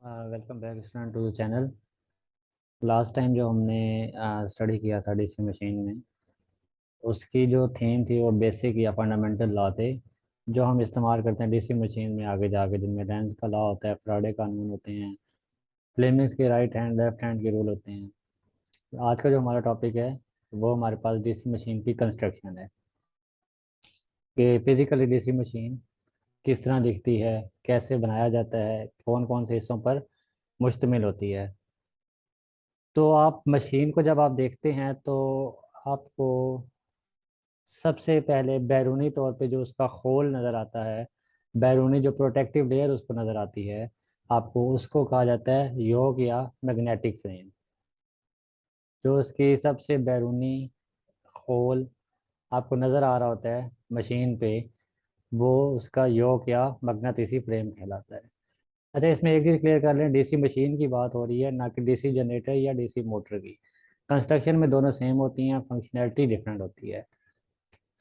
Welcome back student to the channel. Last time जो हमने study किया था डीसी मशीन में, उसकी जो थीम थी वो बेसिक या फंडामेंटल लॉ थे जो हम इस्तेमाल करते हैं डीसी मशीन में आगे जाके, जिनमें लेंस का लॉ होता है, फैराडे कानून होते हैं, फ्लेमिंग्स के राइट हैंड लेफ्ट हैंड के रूल होते हैं। आज का जो हमारा टॉपिक है वो हमारे पास डीसी मशीन की कंस्ट्रक्शन है कि फिजिकली डीसी मशीन किस तरह दिखती है, कैसे बनाया जाता है, कौन कौन से हिस्सों पर मुश्तमिल होती है। तो आप मशीन को जब आप देखते हैं तो आपको सबसे पहले बैरूनी तौर पे जो उसका खोल नज़र आता है, बैरूनी जो प्रोटेक्टिव लेयर उसको नज़र आती है, आपको उसको कहा जाता है योक या मैग्नेटिक फ्रेम। जो उसकी सबसे बैरूनी खोल आपको नज़र आ रहा होता है मशीन पे, वो उसका योक या मकनातीसी फ्रेम कहलाता है। अच्छा, इसमें एक चीज़ क्लियर कर लें, डीसी मशीन की बात हो रही है, ना कि डीसी जनरेटर या डीसी मोटर की। कंस्ट्रक्शन में दोनों सेम होती हैं, फंक्शनैलिटी डिफरेंट होती है।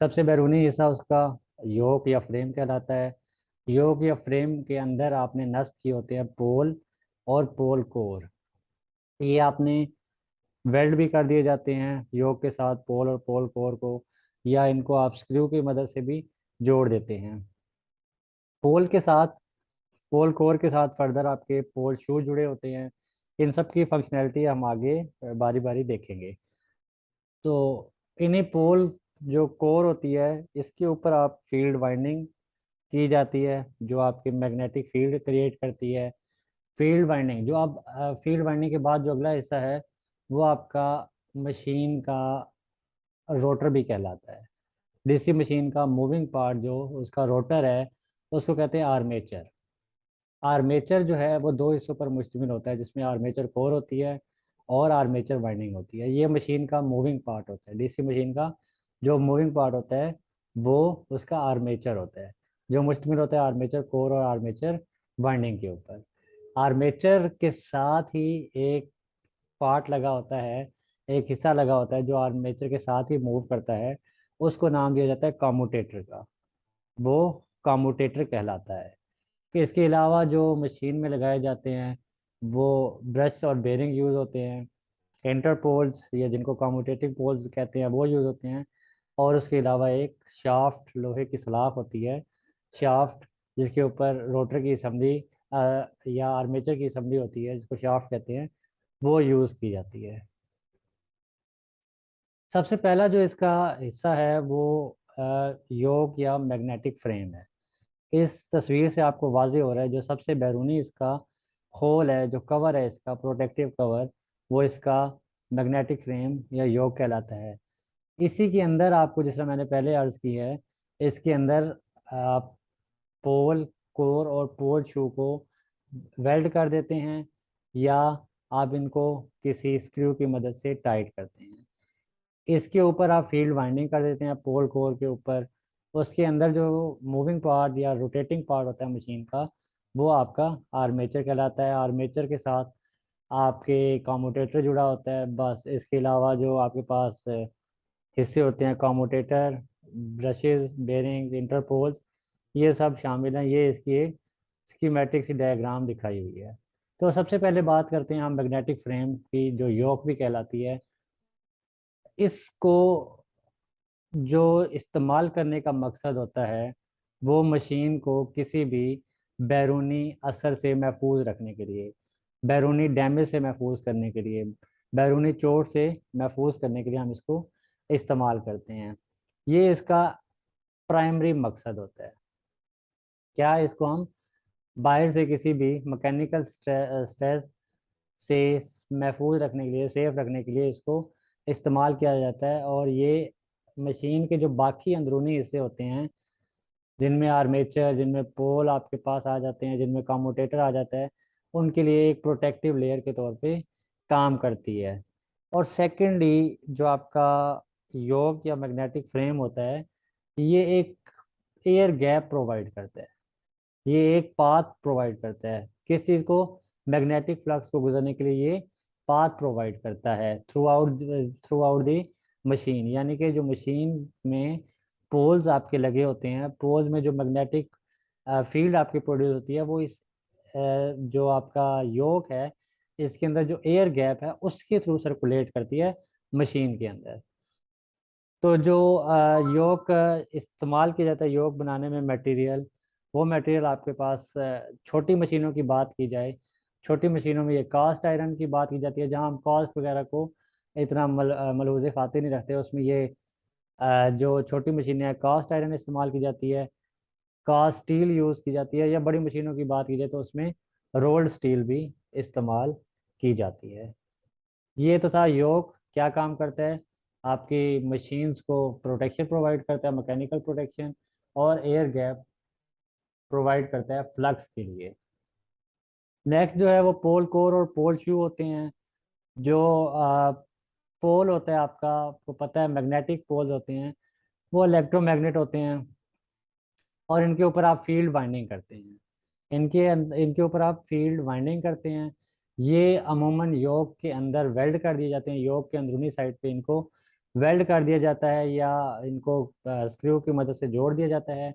सबसे बैरूनी हिस्सा उसका योक या फ्रेम कहलाता है। योक या फ्रेम के अंदर आपने नस्ब किए होते हैं पोल और पोल कोर। ये आपने वेल्ड भी कर दिए जाते हैं योक के साथ पोल और पोल कोर को, या इनको आप स्क्रू की मदद से भी जोड़ देते हैं। पोल के साथ, पोल कोर के साथ फर्दर आपके पोल शू जुड़े होते हैं। इन सब की फंक्शनैलिटी हम आगे बारी बारी देखेंगे। तो इन्हीं पोल जो कोर होती है, इसके ऊपर आप फील्ड वाइंडिंग की जाती है जो आपकी मैग्नेटिक फील्ड क्रिएट करती है। फील्ड वाइंडिंग जो आप फील्ड वाइंडिंग के बाद जो अगला हिस्सा है वो आपका मशीन का रोटर भी कहलाता है। डीसी मशीन का मूविंग पार्ट जो उसका रोटर है उसको कहते हैं आर्मेचर। आर्मेचर जो है वो दो हिस्सों पर मुश्तमिल होता है, जिसमें आर्मेचर कोर होती है और आर्मेचर वाइंडिंग होती है। ये मशीन का मूविंग पार्ट होता है। डीसी मशीन का जो मूविंग पार्ट होता है वो उसका आर्मेचर होता है, जो मुश्तमिल होता है आर्मेचर कोर और आर्मेचर वाइंडिंग के ऊपर। आर्मेचर के साथ ही एक पार्ट लगा होता है, एक हिस्सा लगा होता है जो आर्मेचर के साथ ही मूव करता है, उसको नाम दिया जाता है कम्यूटेटर का। वो कम्यूटेटर कहलाता है। कि इसके अलावा जो मशीन में लगाए जाते हैं वो ब्रश और बेरिंग यूज़ होते हैं। इंटरपोल्स या जिनको कम्यूटेटिव पोल्स कहते हैं वो यूज़ होते हैं। और उसके अलावा एक शाफ्ट, लोहे की सलाख होती है, शाफ्ट, जिसके ऊपर रोटर की असम्बली या आर्मेचर की असम्बली होती है, जिसको शाफ्ट कहते हैं, वो यूज़ की जाती है। सबसे पहला जो इसका हिस्सा है वो योक या मैग्नेटिक फ्रेम है। इस तस्वीर से आपको वाज़ेह हो रहा है जो सबसे बैरूनी इसका होल है, जो कवर है इसका प्रोटेक्टिव कवर, वो इसका मैग्नेटिक फ्रेम या योक कहलाता है। इसी के अंदर आपको, जिस तरह मैंने पहले अर्ज की है, इसके अंदर आप पोल कोर और पोल शू को वेल्ड कर देते हैं, या आप इनको किसी स्क्रू की मदद से टाइट करते हैं। इसके ऊपर आप फील्ड वाइंडिंग कर देते हैं पोल कोर के ऊपर। उसके अंदर जो मूविंग पार्ट या रोटेटिंग पार्ट होता है मशीन का, वो आपका आर्मेचर कहलाता है। आर्मेचर के साथ आपके कम्यूटेटर जुड़ा होता है। बस इसके अलावा जो आपके पास हिस्से होते हैं, कम्यूटेटर, ब्रशेस, बेरिंग, इंटरपोल्स, ये सब शामिल हैं। ये इसकी एक स्कीमेटिक सी डायग्राम दिखाई हुई है। तो सबसे पहले बात करते हैं हम मैग्नेटिक फ्रेम की, जो योक भी कहलाती है। इसको जो इस्तेमाल करने का मकसद होता है वो मशीन को किसी भी बैरूनी असर से महफूज रखने के लिए, बैरूनी डैमेज से महफूज करने के लिए, बैरूनी चोट से महफूज करने के लिए हम इसको इस्तेमाल करते हैं। ये इसका प्राइमरी मकसद होता है। क्या इसको हम बाहर से किसी भी मैकेनिकल स्ट्रेस से महफूज रखने के लिए, सेफ रखने के लिए इसको इस्तेमाल किया जाता है। और ये मशीन के जो बाकी अंदरूनी हिस्से होते हैं, जिनमें आर्मेचर, जिनमें पोल आपके पास आ जाते हैं, जिनमें कम्यूटेटर आ जाता है, उनके लिए एक प्रोटेक्टिव लेयर के तौर पे काम करती है। और सेकेंडली जो आपका योक या मैग्नेटिक फ्रेम होता है, ये एक एयर गैप प्रोवाइड करता है। ये एक पाथ प्रोवाइड करता है। किस चीज़ को? मैग्नेटिक फ्लक्स को गुजरने के लिए ये पाथ प्रोवाइड करता है थ्रू आउट द मशीन। यानी कि जो मशीन में पोल्स आपके लगे होते हैं, पोल्स में जो मैग्नेटिक फील्ड आपकी प्रोड्यूस होती है वो इस जो आपका योक है, इसके अंदर जो एयर गैप है उसके थ्रू सर्कुलेट करती है मशीन के अंदर। तो जो योक इस्तेमाल किया जाता है योक बनाने में मटेरियल, वो मटेरियल आपके पास छोटी मशीनों की बात की जाए, छोटी मशीनों में ये कास्ट आयरन की बात की जाती है, जहाँ हम कास्ट वगैरह को इतना मलहूज़ खातिर नहीं रखते, उसमें ये जो छोटी मशीनें हैं कास्ट आयरन इस्तेमाल की जाती है, कास्ट स्टील यूज़ की जाती है, या बड़ी मशीनों की बात की जाए तो उसमें रोल्ड स्टील भी इस्तेमाल की जाती है। ये तो था योक क्या काम करता है, आपकी मशीन्स को प्रोटेक्शन प्रोवाइड करता है, मैकेनिकल प्रोटेक्शन, और एयर गैप प्रोवाइड करता है फ्लक्स के लिए। नेक्स्ट जो है वो पोल कोर और पोल शू होते हैं। जो पोल होता है आपका, आपको पता है मैग्नेटिक पोल्स होते हैं, वो इलेक्ट्रोमैग्नेट होते हैं, और इनके ऊपर आप फील्ड वाइंडिंग करते हैं। इनके ऊपर आप फील्ड वाइंडिंग करते हैं। ये अमूमन योक के अंदर वेल्ड कर दिए जाते हैं, योक के अंदरूनी साइड पे इनको वेल्ड कर दिया जाता है, या इनको स्क्रू की मदद से जोड़ दिया जाता है।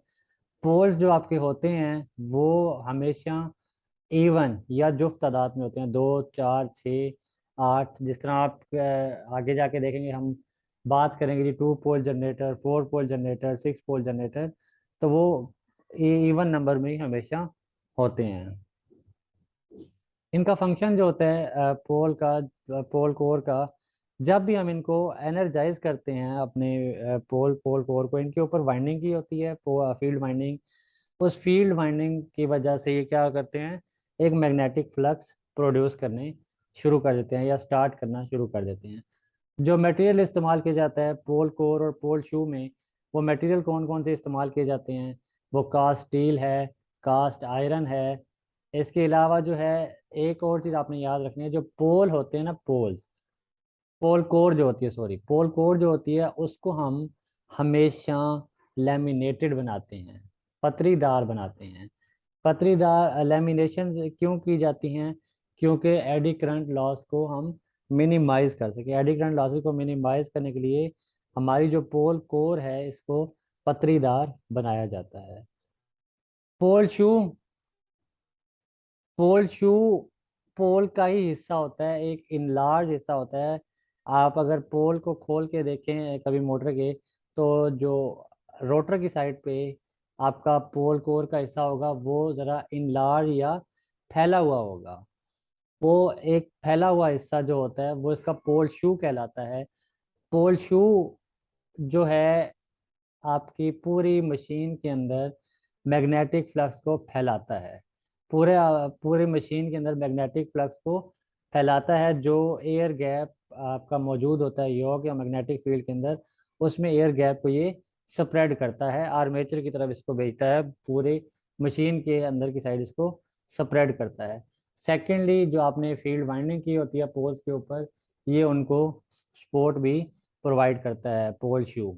पोल्स जो आपके होते हैं वो हमेशा इवन या जुफ्त तादाद में होते हैं, 2 4 6 8, जिस तरह आप आगे जाके देखेंगे, हम बात करेंगे जी 2 pole generator, 4 pole generator, 6 pole generator, तो वो इवन नंबर में ही हमेशा होते हैं। इनका फंक्शन जो होता है पोल कोर का, जब भी हम इनको एनर्जाइज करते हैं अपने पोल कोर को, इनके ऊपर वाइंडिंग की होती है फील्ड वाइंडिंग। उस फील्ड वाइंडिंग की वजह से ये क्या करते हैं, एक मैग्नेटिक फ्लक्स प्रोड्यूस करने शुरू कर देते हैं, या स्टार्ट करना शुरू कर देते हैं। जो मटेरियल इस्तेमाल किया जाता है पोल कोर और पोल शू में, वो मटेरियल कौन कौन से इस्तेमाल किए जाते हैं, वो कास्ट स्टील है, कास्ट आयरन है। इसके अलावा जो है, एक और चीज़ आपने याद रखनी है, जो पोल होते हैं ना, पोल कोर जो होती है, सॉरी, पोल कोर जो होती है उसको हम हमेशा लेमिनेटेड बनाते हैं, पतरीदार बनाते हैं। पतरीदार लेमिनेशन क्यों की जाती हैं, क्योंकि एडी करंट लॉस को हम मिनिमाइज कर सके। एडी करंट लॉसेस को मिनिमाइज करने के लिए हमारी जो पोल कोर है इसको पतरीदार बनाया जाता है। पोल शू, पोल शू पोल का ही हिस्सा होता है, एक इनलार्ज हिस्सा होता है। आप अगर पोल को खोल के देखें कभी मोटर के, तो जो रोटर की साइड पे आपका पोल कोर का हिस्सा होगा वो ज़रा इनलार्ज या फैला हुआ होगा। वो एक फैला हुआ हिस्सा जो होता है वो इसका पोल शू कहलाता है। पोल शू जो है आपकी पूरी मशीन के अंदर मैग्नेटिक फ्लक्स को फैलाता है, पूरे मशीन के अंदर मैग्नेटिक फ्लक्स को फैलाता है। जो एयर गैप आपका मौजूद होता है योक या मैग्नेटिक फील्ड के अंदर, उसमें एयर गैप को ये स्प्रेड करता है, आर्मेचर की तरफ इसको भेजता है, पूरे मशीन के अंदर की साइड इसको स्प्रेड करता है। सेकेंडली, जो आपने फील्ड वाइंडिंग की होती है पोल्स के ऊपर, ये उनको सपोर्ट भी प्रोवाइड करता है पोल शू।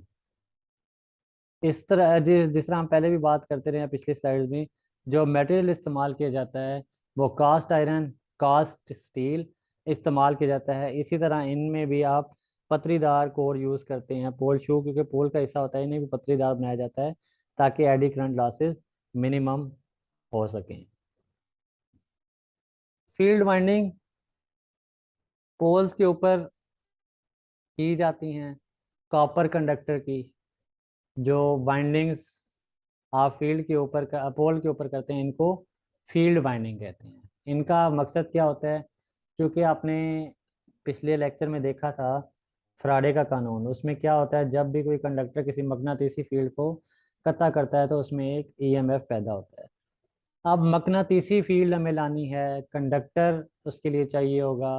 इस तरह जिस तरह हम पहले भी बात करते रहे हैं पिछली स्लाइड में, जो मटेरियल इस्तेमाल किया जाता है वो कास्ट आयरन, कास्ट स्टील इस्तेमाल किया जाता है। इसी तरह इनमें भी आप पतरीदार कोर यूज़ करते हैं पोल शू, क्योंकि पोल का हिस्सा होता है, इन्हें भी पतरीदार बनाया जाता है ताकि एडी करंट लॉसेस मिनिमम हो सकें। फील्ड वाइंडिंग पोल्स के ऊपर की जाती हैं कॉपर कंडक्टर की। जो वाइंडिंग्स आप फील्ड के ऊपर पोल के ऊपर करते हैं, इनको फील्ड वाइंडिंग कहते हैं। इनका मकसद क्या होता है, क्योंकि आपने पिछले लेक्चर में देखा था फ्राडे का कानून, उसमें क्या होता है, जब भी कोई कंडक्टर किसी मकनातीसी फील्ड को कता करता है तो उसमें एक ईएमएफ पैदा होता है। अब मकनातीसी फील्ड हमें लानी है, कंडक्टर उसके लिए चाहिए होगा,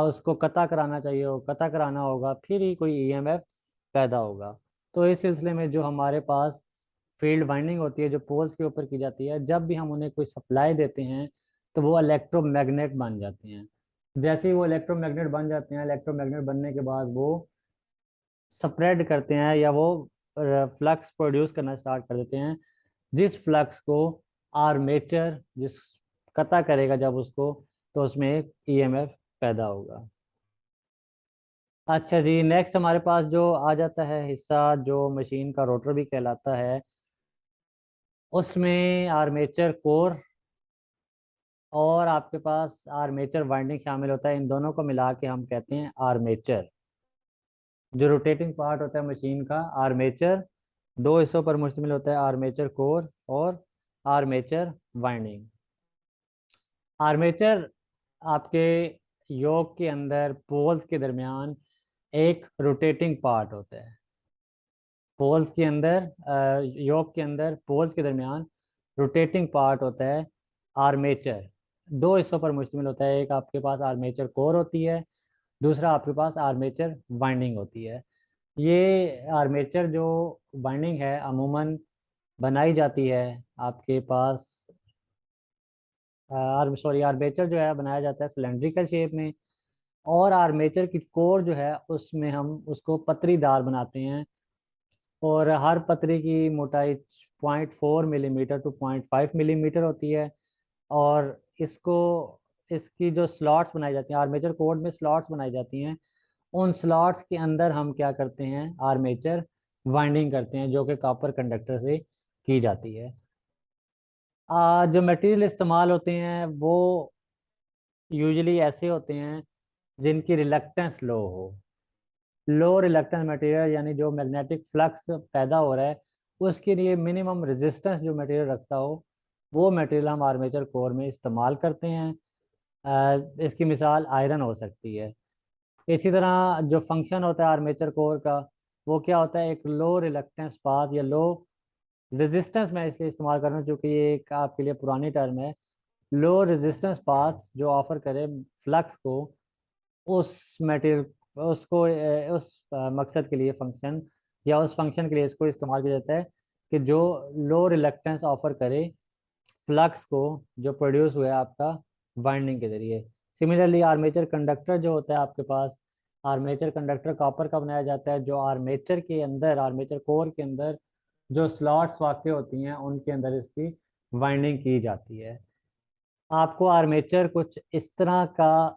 उसको कता कराना होगा, फिर ही कोई ईएमएफ पैदा होगा। तो इस सिलसिले में जो हमारे पास फील्ड वाइंडिंग होती है जो पोल्स के ऊपर की जाती है, जब भी हम उन्हें कोई सप्लाई देते हैं तो वो इलेक्ट्रोमैग्नेट बन जाते हैं। जैसे ही वो इलेक्ट्रोमैग्नेट बन जाते हैं, इलेक्ट्रोमैग्नेट बनने के बाद वो स्प्रेड करते हैं, या वो फ्लक्स प्रोड्यूस करना स्टार्ट कर देते हैं, जिस फ्लक्स को आर्मेचर जिस कता करेगा जब उसको, तो उसमें एक ईएमएफ पैदा होगा। अच्छा जी, नेक्स्ट हमारे पास जो आ जाता है हिस्सा, जो मशीन का रोटर भी कहलाता है, उसमें आर्मेचर कोर और आपके पास आर्मेचर वाइंडिंग शामिल होता है। इन दोनों को मिला के हम कहते हैं आर्मेचर। जो रोटेटिंग पार्ट होता है मशीन का आर्मेचर, दो हिस्सों पर मुश्तमिल होता है, आर्मेचर कोर और आर्मेचर वाइंडिंग। आर्मेचर आपके योक के अंदर पोल्स के दरमियान एक रोटेटिंग पार्ट होता है। पोल्स के अंदर योक के अंदर पोल्स के दरमियान रोटेटिंग पार्ट होता है आर्मेचर। दो हिस्सों पर मुश्तमिल होता है, एक आपके पास आर्मेचर कोर होती है, दूसरा आपके पास आर्मेचर वाइंडिंग होती है। ये आर्मेचर जो वाइंडिंग है अमूमन बनाई जाती है आपके पास आर्मेचर जो है बनाया जाता है सिलेंड्रिकल शेप में, और आर्मेचर की कोर जो है उसमें हम उसको पतरीदार बनाते हैं। और हर पतरी की मोटाई 0.4 मिलीमीटर टू 0.5 मिलीमीटर होती है। और इसको इसकी जो स्लॉट्स बनाई जाती हैं, आर्मेचर कोड में स्लॉट्स बनाई जाती हैं, उन स्लॉट्स के अंदर हम क्या करते हैं, आर्मेचर वाइंडिंग करते हैं, जो कि कॉपर कंडक्टर से की जाती है। जो मटेरियल इस्तेमाल होते हैं वो यूजुअली ऐसे होते हैं जिनकी रिलक्टेंस लो हो। लो रिलक्टेंस मटेरियल यानी जो मैग्नेटिक फ्लक्स पैदा हो रहा है उसके लिए मिनिमम रेजिस्टेंस जो मटेरियल रखता हो, वो मटेरियल हम आर्मेचर कोर में इस्तेमाल करते हैं। इसकी मिसाल आयरन हो सकती है। इसी तरह जो फंक्शन होता है आर्मेचर कोर का, वो क्या होता है, एक लो रिलक्टेंस पाथ या लो रेजिस्टेंस, मैं इसलिए इस्तेमाल कर रहा हूँ क्योंकि ये एक आपके लिए पुरानी टर्म है। लो रेजिस्टेंस पाथ जो ऑफर करे फ्लक्स को, उस मटेरियल उसको उस मकसद के लिए फंक्शन या उस फंक्शन के लिए इसको इस्तेमाल किया जाता है कि जो लो रिलक्टेंस ऑफर करे फ्लक्स को, जो प्रोड्यूस हुआ है आपका वाइंडिंग के जरिए। सिमिलरली आर्मेचर कंडक्टर जो होता है आपके पास, आर्मेचर कंडक्टर कॉपर का बनाया जाता है, जो आर्मेचर के अंदर, आर्मेचर कोर के अंदर जो स्लॉट्स वाक़ होती हैं उनके अंदर इसकी वाइंडिंग की जाती है। आपको आर्मेचर कुछ इस तरह का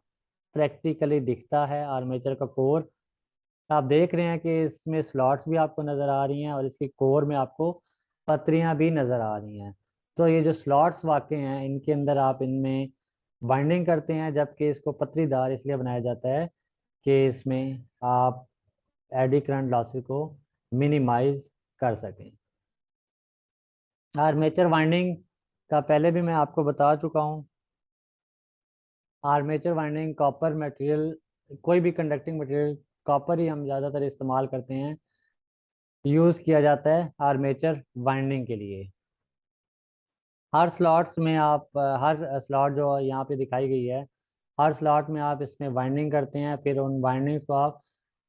प्रैक्टिकली दिखता है। आर्मेचर का कोर आप देख रहे हैं कि इसमें स्लॉट्स भी आपको नज़र आ रही हैं और इसकी कोर में आपको पतरियां भी नज़र आ रही हैं। तो ये जो स्लॉट्स वाक़ हैं इनके अंदर आप इनमें बाइंडिंग करते हैं, जबकि इसको पतरीदार इसलिए बनाया जाता है कि इसमें आप एडी करंट लॉसेस को मिनिमाइज कर सकें। आर्मेचर वाइंडिंग का पहले भी मैं आपको बता चुका हूँ। आर्मेचर वाइंडिंग कॉपर मटेरियल, कोई भी कंडक्टिंग मटेरियल कॉपर ही हम ज़्यादातर इस्तेमाल करते हैं, यूज़ किया जाता है आर्मेचर वाइंडिंग के लिए। हर स्लॉट्स में आप हर स्लॉट जो यहाँ पे दिखाई गई है, हर स्लॉट में आप इसमें वाइंडिंग करते हैं, फिर उन वाइंडिंग्स को आप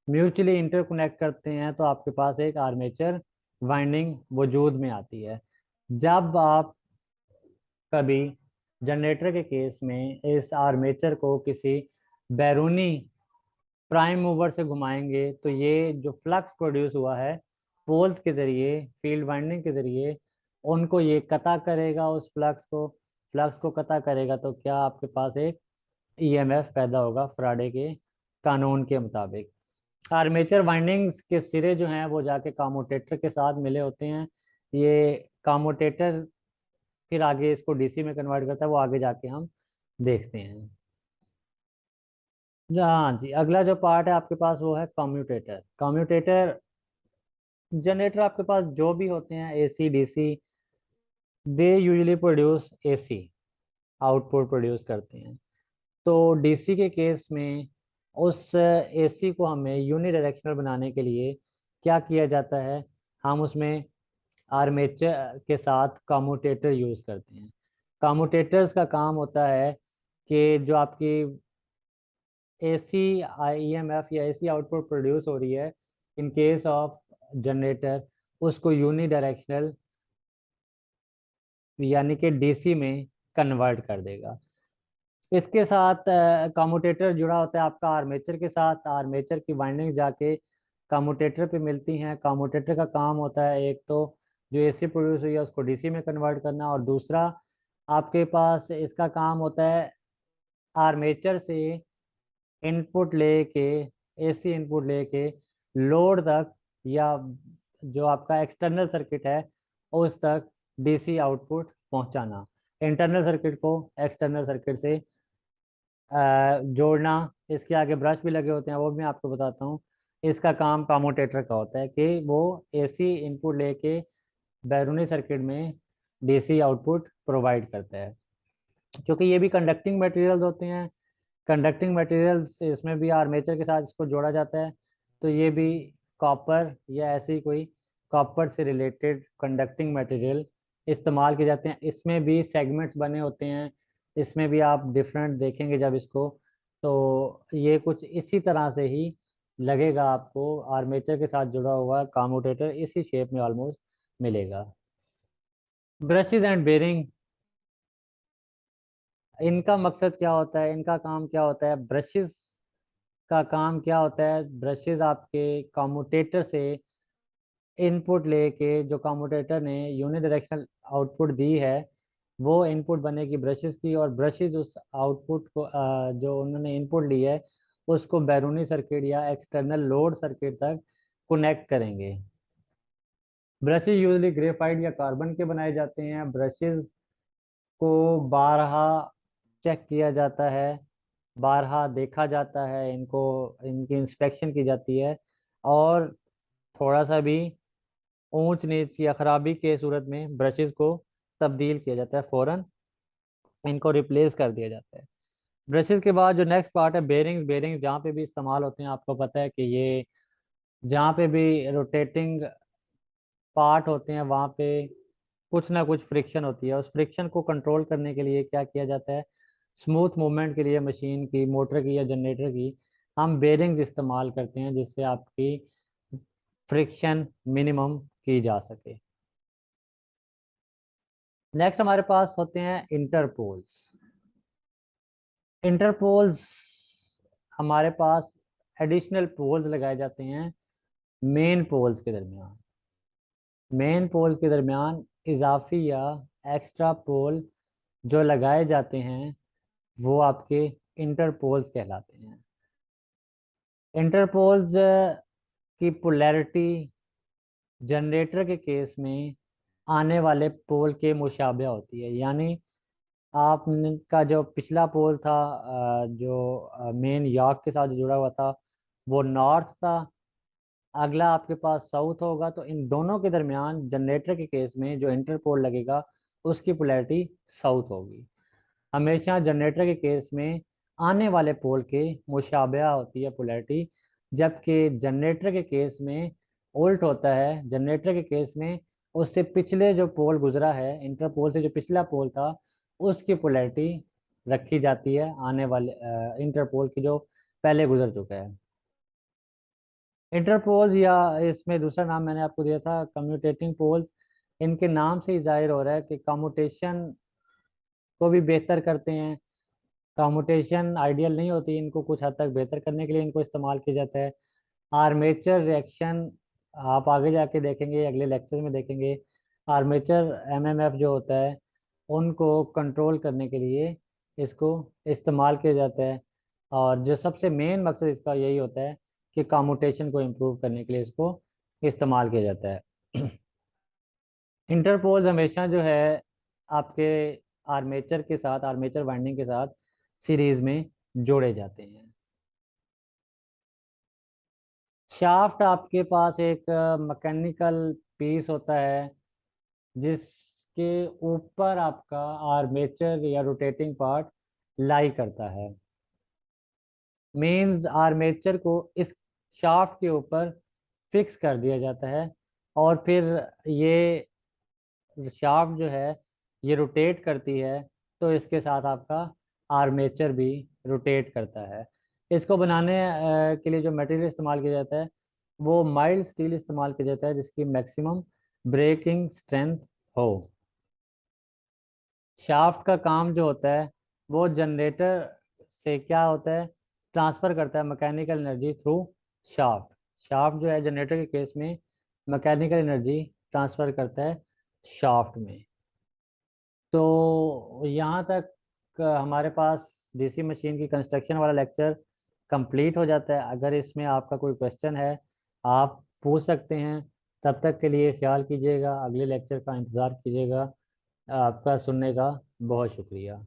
म्यूचुअली इंटरकनेक्ट करते हैं, तो आपके पास एक आर्मेचर वाइंडिंग वजूद में आती है। जब आप कभी जनरेटर के केस में इस आर्मेचर को किसी बैरूनी प्राइम मूवर से घुमाएंगे, तो ये जो फ्लक्स प्रोड्यूस हुआ है पोल्स के ज़रिए, फील्ड वाइंडिंग के ज़रिए, उनको ये कता करेगा, उस फ्लक्स को कता करेगा, तो क्या आपके पास एक ईएमएफ पैदा होगा फैराडे के कानून के मुताबिक। आर्मेचर वाइंडिंग्स के सिरे जो हैं वो जाके कामोटेटर के साथ मिले होते हैं। ये कामोटेटर फिर आगे इसको डीसी में कन्वर्ट करता है, वो आगे जाके हम देखते हैं। हाँ जी, अगला जो पार्ट है आपके पास वो है कम्यूटेटर। कम्यूटेटर जनरेटर आपके पास जो भी होते हैं AC DC, they usually produce AC output produce करते हैं। तो डीसी के केस में उस एसी को हमें यूनिडायरेक्शनल बनाने के लिए क्या किया जाता है, हम उसमें आर्मेचर के साथ कम्यूटेटर यूज़ करते हैं। कम्यूटेटर्स का काम होता है कि जो आपकी एसी ईएमएफ या एसी आउटपुट प्रोड्यूस हो रही है इन केस ऑफ जनरेटर, उसको यूनी डायरेक्शनल यानी कि डीसी में कन्वर्ट कर देगा। इसके साथ कम्यूटेटर जुड़ा होता है आपका आर्मेचर के साथ। आर्मेचर की वाइंडिंग जाके कम्यूटेटर पे मिलती हैं। कम्यूटेटर का काम होता है एक तो जो एसी प्रोड्यूस हुई है उसको डीसी में कन्वर्ट करना, और दूसरा आपके पास इसका काम होता है आर्मेचर से इनपुट लेके, एसी इनपुट लेके लोड तक, या जो आपका एक्सटर्नल सर्किट है उस तक डीसी आउटपुट पहुंचाना। इंटरनल सर्किट को एक्सटर्नल सर्किट से जोड़ना। इसके आगे ब्रश भी लगे होते हैं, वो भी मैं आपको बताता हूँ। इसका काम कम्यूटेटर का होता है कि वो एसी इनपुट लेके बैरूनी सर्किट में डीसी आउटपुट प्रोवाइड करता है। क्योंकि ये भी कंडक्टिंग मटेरियल्स होते हैं, कंडक्टिंग मटेरियल्स इसमें भी आर्मेचर के साथ इसको जोड़ा जाता है, तो ये भी कॉपर या ऐसी कोई कॉपर से रिलेटेड कंडक्टिंग मटेरियल इस्तेमाल किए जाते हैं। इसमें भी सेगमेंट्स बने होते हैं, इसमें भी आप डिफरेंट देखेंगे जब इसको, तो ये कुछ इसी तरह से ही लगेगा आपको। आर्मेचर के साथ जुड़ा हुआ कम्यूटेटर इसी शेप में ऑलमोस्ट मिलेगा। ब्रशेज एंड बेरिंग, इनका मकसद क्या होता है, इनका काम क्या होता है? ब्रशेस का काम क्या होता है? ब्रशेस आपके कम्यूटेटर से इनपुट लेके, जो कम्यूटेटर ने यूनिडायरेक्शनल आउटपुट दी है, वो इनपुट बनेगी ब्रशेस की, और ब्रशेस उस आउटपुट को जो उन्होंने इनपुट ली है उसको बैरूनी सर्किट या एक्सटर्नल लोड सर्किट तक कनेक्ट करेंगे। ब्रशेस यूजली ग्रेफाइट या कार्बन के बनाए जाते हैं। ब्रशेस को बारहा चेक किया जाता है, बारहा देखा जाता है, इनको इनकी इंस्पेक्शन की जाती है, और थोड़ा सा भी ऊंच नीच या खराबी के सूरत में ब्रशेस को तब्दील किया जाता है, फौरन इनको रिप्लेस कर दिया जाता है। ब्रशेस के बाद जो नेक्स्ट पार्ट है बेरिंग्स। बेरिंग्स जहाँ पे भी इस्तेमाल होते हैं, आपको पता है कि ये जहाँ पे भी रोटेटिंग पार्ट होते हैं वहाँ पे कुछ ना कुछ फ्रिक्शन होती है। उस फ्रिक्शन को कंट्रोल करने के लिए क्या किया जाता है? स्मूथ मूवमेंट के लिए मशीन की, मोटर की या जनरेटर की, हम बेरिंग्स इस्तेमाल करते हैं जिससे आपकी फ्रिक्शन मिनिमम की जा सके। नेक्स्ट हमारे पास होते हैं इंटरपोल्स। इंटरपोल्स हमारे पास एडिशनल पोल्स लगाए जाते हैं मेन पोल्स के दरमियान। मेन पोल के दरमियान इजाफी या एक्स्ट्रा पोल जो लगाए जाते हैं वो आपके इंटरपोल्स कहलाते हैं। इंटरपोल्स की पोलैरिटी जनरेटर के केस में आने वाले पोल के मुशाबे होती है। यानी आपका जो पिछला पोल था, जो मेन यार्क के साथ जुड़ा हुआ था, वो नॉर्थ था, अगला आपके पास साउथ होगा, तो इन दोनों के दरमियान जनरेटर के केस में जो इंटर पोल लगेगा उसकी पोलैरिटी साउथ होगी। हमेशा जनरेटर के केस में आने वाले पोल के मुशाबहा होती है पोलैरिटी, जबकि जनरेटर के केस में उल्ट होता है। जनरेटर के केस में उससे पिछले जो पोल गुजरा है, इंटर पोल से जो पिछला पोल था, उसकी पोलैरिटी रखी जाती है आने वाले इंटर पोल की जो पहले गुजर चुका है। इंटरपोल्स, या इसमें दूसरा नाम मैंने आपको दिया था कम्यूटेटिंग पोल्स, इनके नाम से ही जाहिर हो रहा है कि कम्यूटेशन को भी बेहतर करते हैं। कम्यूटेशन आइडियल नहीं होती, इनको कुछ हद तक बेहतर करने के लिए इनको इस्तेमाल किया जाता है। आर्मेचर रिएक्शन आप आगे जाके देखेंगे, अगले लेक्चर में देखेंगे। आर्मेचर एमएमएफ जो होता है उनको कंट्रोल करने के लिए इसको इस्तेमाल किया जाता है, और जो सबसे मेन मकसद इसका यही होता है कि कम्यूटेशन को इम्प्रूव करने के लिए इसको इस्तेमाल किया जाता है। इंटरपोल्स हमेशा जो है आपके आर्मेचर के साथ, आर्मेचर वाइंडिंग के साथ सीरीज में जोड़े जाते हैं। शाफ्ट आपके पास एक मैकेनिकल पीस होता है जिसके ऊपर आपका आर्मेचर या रोटेटिंग पार्ट लाई करता है। मीन्स आर्मेचर को इस शाफ्ट के ऊपर फिक्स कर दिया जाता है, और फिर ये शाफ्ट जो है ये रोटेट करती है, तो इसके साथ आपका आर्मेचर भी रोटेट करता है। इसको बनाने के लिए जो मटेरियल इस्तेमाल किया जाता है वो माइल्ड स्टील इस्तेमाल किया जाता है जिसकी मैक्सिमम ब्रेकिंग स्ट्रेंथ हो। शाफ्ट का काम जो होता है वो जनरेटर से क्या होता है, ट्रांसफ़र करता है mechanical energy through shaft. Shaft जो है जनरेटर के केस में मैकेनिकल एनर्जी ट्रांसफ़र करता है शाफ्ट में। तो यहाँ तक हमारे पास डीसी मशीन की कंस्ट्रक्शन वाला लेक्चर कंप्लीट हो जाता है। अगर इसमें आपका कोई क्वेश्चन है आप पूछ सकते हैं। तब तक के लिए ख्याल कीजिएगा, अगले लेक्चर का इंतज़ार कीजिएगा। आपका सुनने का बहुत शुक्रिया।